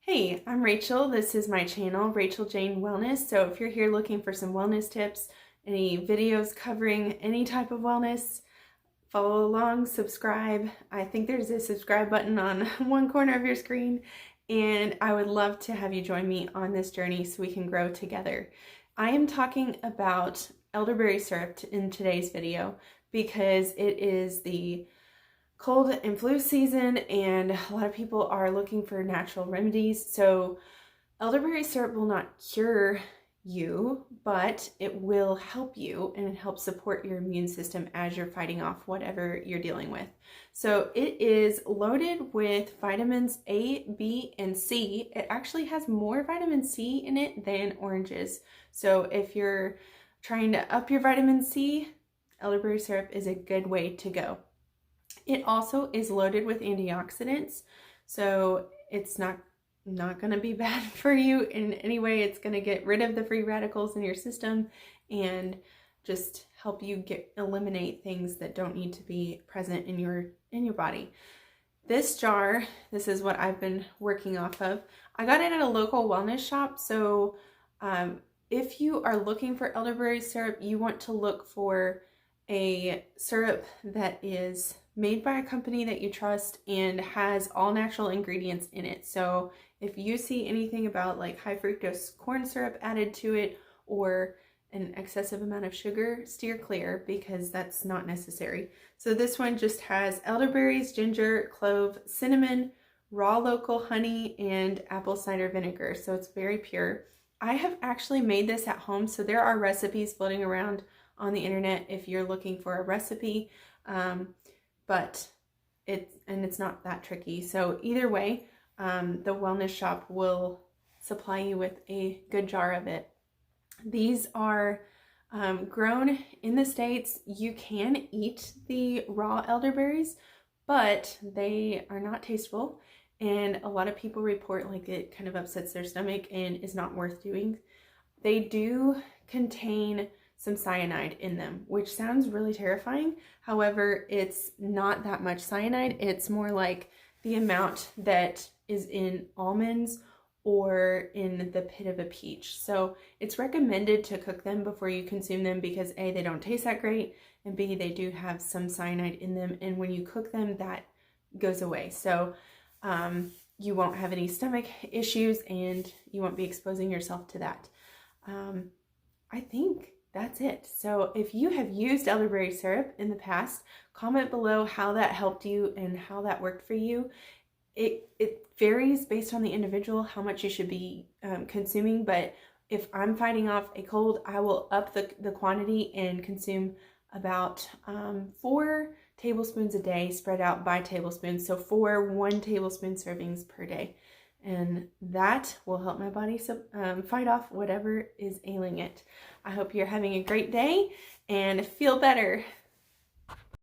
Hey, I'm Rachel. This is my channel, Rachel Jane Wellness. So if you're here looking for some wellness tips, any videos covering any type of wellness, follow along, subscribe. I think there's a subscribe button on one corner of your screen, and I would love to have you join me on this journey so we can grow together. I am talking about elderberry syrup in today's video because it is the cold and flu season and a lot of people are looking for natural remedies. So elderberry syrup will not cure you, but it will help you and help support your immune system as you're fighting off whatever you're dealing with. So it is loaded with vitamins A, B, and C. It actually has more vitamin C in it than oranges. So if you're trying to up your vitamin C, elderberry syrup is a good way to go. It also is loaded with antioxidants, so it's not going to be bad for you in any way. It's going to get rid of the free radicals in your system and just help you eliminate things that don't need to be present in your body. This jar, this is what I've been working off of. I got it at a local wellness shop, so if you are looking for elderberry syrup, you want to look for a syrup that is made by a company that you trust and has all natural ingredients in it. So if you see anything about like high fructose corn syrup added to it or an excessive amount of sugar, steer clear because that's not necessary. So this one just has elderberries, ginger, clove, cinnamon, raw local honey, and apple cider vinegar. So it's very pure. I have actually made this at home, so there are recipes floating around on the internet if you're looking for a recipe, but it's not that tricky. So either way, the wellness shop will supply you with a good jar of it. These are grown in the States. You can eat the raw elderberries, but they are not tasteful, and a lot of people report like it kind of upsets their stomach and is not worth doing. They do contain some cyanide in them, which sounds really terrifying. However, it's not that much cyanide. It's more like the amount that is in almonds or in the pit of a peach. So it's recommended to cook them before you consume them because A, they don't taste that great, and B, they do have some cyanide in them. And when you cook them, that goes away. So you won't have any stomach issues and you won't be exposing yourself to that. I think that's it. So if you have used elderberry syrup in the past, comment below how that helped you and how that worked for you. It varies based on the individual how much you should be consuming, but if I'm fighting off a cold, I will up the quantity and consume about 4 tablespoons a day spread out by tablespoons. So 4 1 tablespoon servings per day. And that will help my body fight off whatever is ailing it. I hope you're having a great day and feel better.